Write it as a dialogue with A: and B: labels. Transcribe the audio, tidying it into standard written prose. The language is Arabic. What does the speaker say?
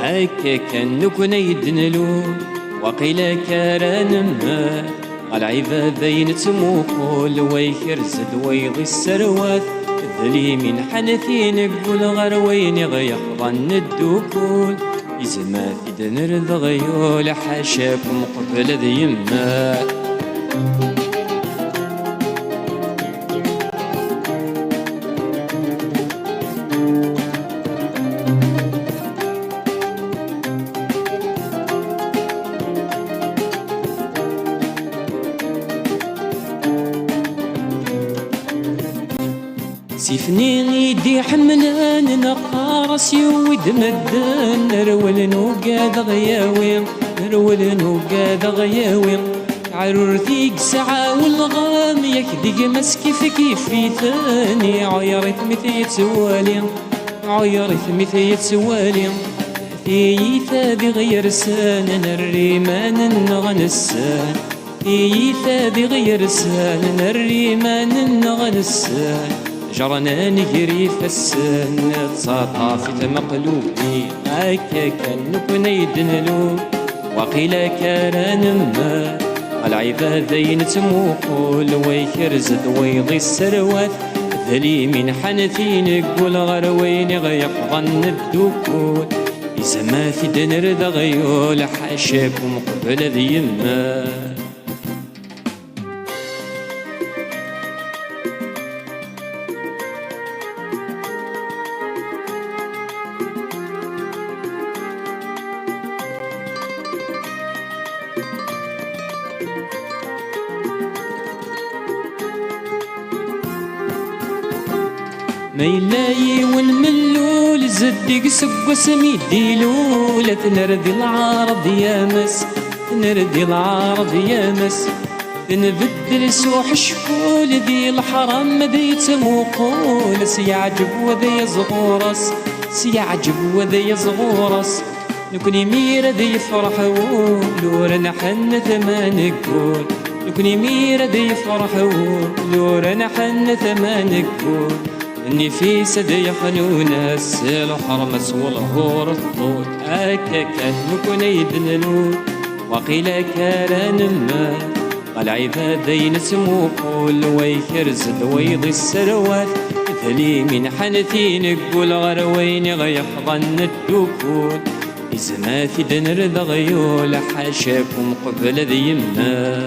A: هكا كان نكون يدنلو وقيل كاران ما العباد بين تموكل ويكرزد ويضي السروات ذلي من حنثي نقول غروين غيقضن الدكول إزما في دنر ذغيول حاشاكم قبل ذي يمات سيفني يدي حملان نقارس يود مدن نرول نوقاد غياوي نرول نوقاد غياوي عرورتي ساعة والغام يكدق مسكي في كيفي ثاني عيرت مثي تسوالي عيرت مثي تسوالي ثيثا بغير سان الريمان نغنسان ثيثا بغير سان الريمان نغنسان جرنا نجري في السن تصاطفت مقلوبي هكا كان نكون يدنلو وقيل كاران ما العبادين تموقول ويكرزد ويضي السروات ذلي من حنثي نقول غروين غيقضن الدكول إزما في دنر ذغيول حاشاكم قبل ذي يما ميلاي والملول زدق سق سمي ديلول تنردي العارض يا مس تنردي العارض يا مس نبدل سوح شكول ذي الحرم ذي تموقول سيعجب وذي صغورس سيعجب وذي صغورس نكون يمير ذي يفرح ولور نحن ثمان نقول نكون يمير ذي يفرح ولور نحن ثمان نقول اني في سدي حنونة السيل حرمس والهور الطول هكا كان نكون يدنلو وقيل كاران ما العبادين تموقول ويكرزد ويضي السروات ذلي من حنثي نقول غروين غيحضن الدكول إزما في دنر ذغيول حاشاكم قبل ذي يما